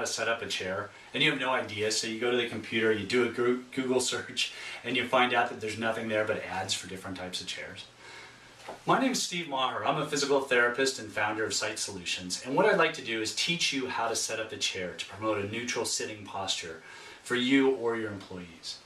how to set up a chair and you have no idea, so you go to the computer, you do a Google search, and you find out that there's nothing there but ads for different types of chairs. My name is Steve Maher. I'm a physical therapist and founder of Site Solutions, and what I'd like to do is teach you how to set up a chair to promote a neutral sitting posture for you or your employees.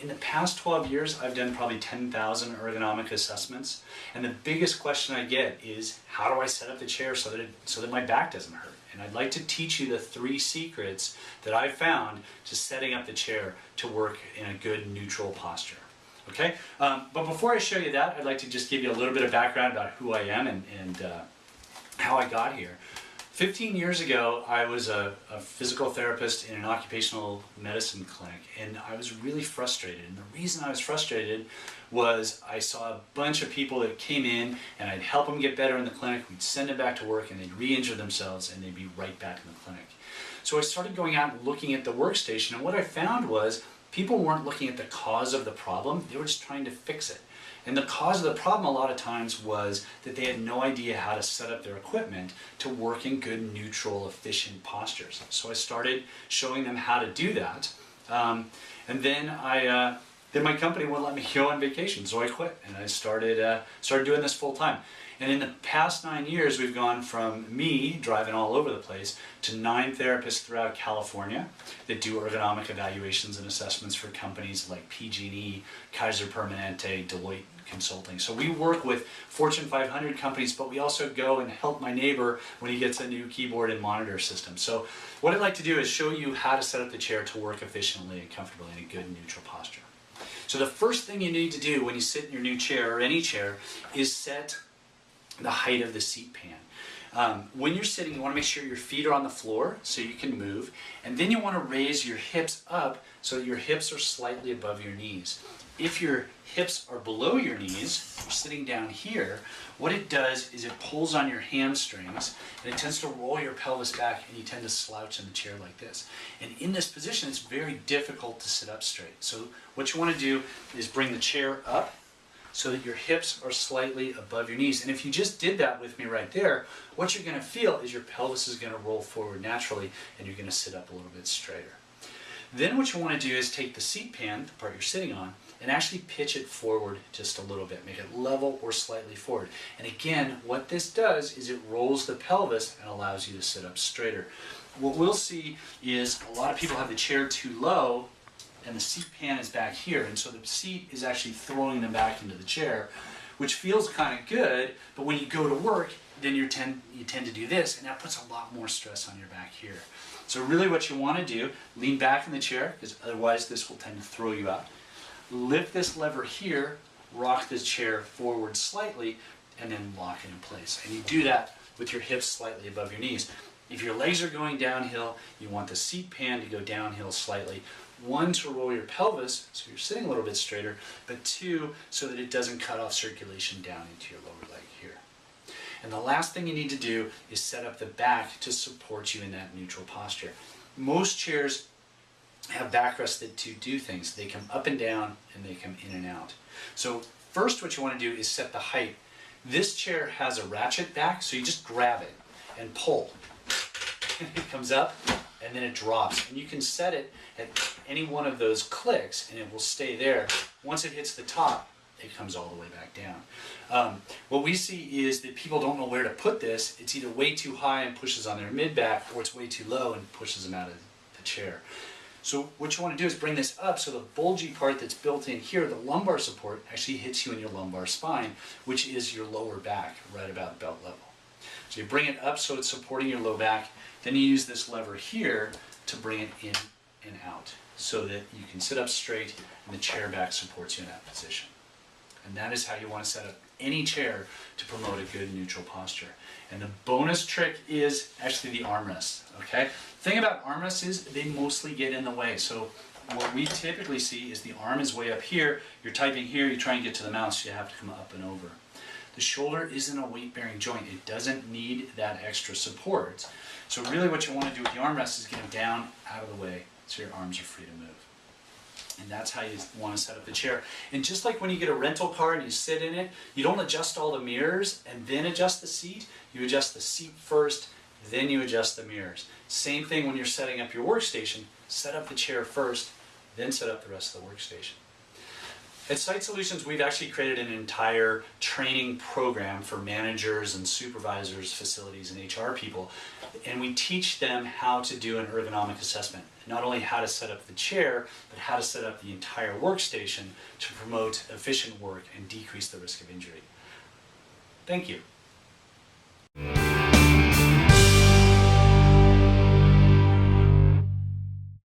In the past 12 years, I've done probably 10,000 ergonomic assessments, and the biggest question I get is, how do I set up the chair so that my back doesn't hurt? And I'd like to teach you the 3 secrets that I've found to setting up the chair to work in a good neutral posture. Okay, but before I show you that, I'd like to just give you a little bit of background about who I am and how I got here. 15 years ago, I was a physical therapist in an occupational medicine clinic, and I was really frustrated. And the reason I was frustrated was I saw a bunch of people that came in, and I'd help them get better in the clinic, we'd send them back to work, and they'd re-injure themselves, and they'd be right back in the clinic. So I started going out and looking at the workstation, and what I found was people weren't looking at the cause of the problem, they were just trying to fix it. And the cause of the problem a lot of times was that they had no idea how to set up their equipment to work in good, neutral, efficient postures. So I started showing them how to do that. And then my company wouldn't let me go on vacation, so I quit. And I started doing this full time. And in the past 9 years, we've gone from me driving all over the place to 9 therapists throughout California that do ergonomic evaluations and assessments for companies like PG&E, Kaiser Permanente, Deloitte Consulting. So we work with Fortune 500 companies, but we also go and help my neighbor when he gets a new keyboard and monitor system. So what I'd like to do is show you how to set up the chair to work efficiently and comfortably in a good neutral posture. So the first thing you need to do when you sit in your new chair or any chair is set the height of the seat pan. When you're sitting, you want to make sure your feet are on the floor so you can move, and then you want to raise your hips up so that your hips are slightly above your knees. If your hips are below your knees, you're sitting down here, what it does is it pulls on your hamstrings and it tends to roll your pelvis back, and you tend to slouch in the chair like this. And in this position, it's very difficult to sit up straight. So what you want to do is bring the chair up so that your hips are slightly above your knees. And if you just did that with me right there, what you're going to feel is your pelvis is going to roll forward naturally, and you're going to sit up a little bit straighter. Then what you want to do is take the seat pan, the part you're sitting on, and actually pitch it forward just a little bit. Make it level or slightly forward. And again, what this does is it rolls the pelvis and allows you to sit up straighter. What we'll see is a lot of people have the chair too low, and the seat pan is back here, and so the seat is actually throwing them back into the chair, which feels kind of good, but when you go to work, then you tend to do this, and that puts a lot more stress on your back here. So really what you want to do, lean back in the chair, because otherwise this will tend to throw you out. Lift this lever here, rock this chair forward slightly, and then lock it in place. And you do that with your hips slightly above your knees. If your legs are going downhill, you want the seat pan to go downhill slightly. 1, to roll your pelvis, so you're sitting a little bit straighter, but 2, so that it doesn't cut off circulation down into your lower leg here. And the last thing you need to do is set up the back to support you in that neutral posture. Most chairs have backrests that do things. They come up and down, and they come in and out. So first what you want to do is set the height. This chair has a ratchet back, so you just grab it and pull. And it comes up, and then it drops. And you can set it at any one of those clicks, and it will stay there. Once it hits the top, it comes all the way back down. What we see is that people don't know where to put this. It's either way too high and pushes on their mid-back, or it's way too low and pushes them out of the chair. So what you want to do is bring this up so the bulgy part that's built in here, the lumbar support, actually hits you in your lumbar spine, which is your lower back, right about belt level. So you bring it up so it's supporting your low back, then you use this lever here to bring it in and out so that you can sit up straight and the chair back supports you in that position. And that is how you want to set up any chair to promote a good neutral posture. And the bonus trick is actually the armrests, okay? The thing about armrests is they mostly get in the way. So what we typically see is the arm is way up here, you're typing here, you try and get to the mouse, so you have to come up and over. The shoulder isn't a weight-bearing joint. It doesn't need that extra support. So really what you want to do with the armrest is get them down, out of the way, so your arms are free to move. And that's how you want to set up the chair. And just like when you get a rental car and you sit in it, you don't adjust all the mirrors and then adjust the seat. You adjust the seat first, then you adjust the mirrors. Same thing when you're setting up your workstation. Set up the chair first, then set up the rest of the workstation. At Site Solutions, we've actually created an entire training program for managers and supervisors, facilities, and HR people. And we teach them how to do an ergonomic assessment. Not only how to set up the chair, but how to set up the entire workstation to promote efficient work and decrease the risk of injury. Thank you.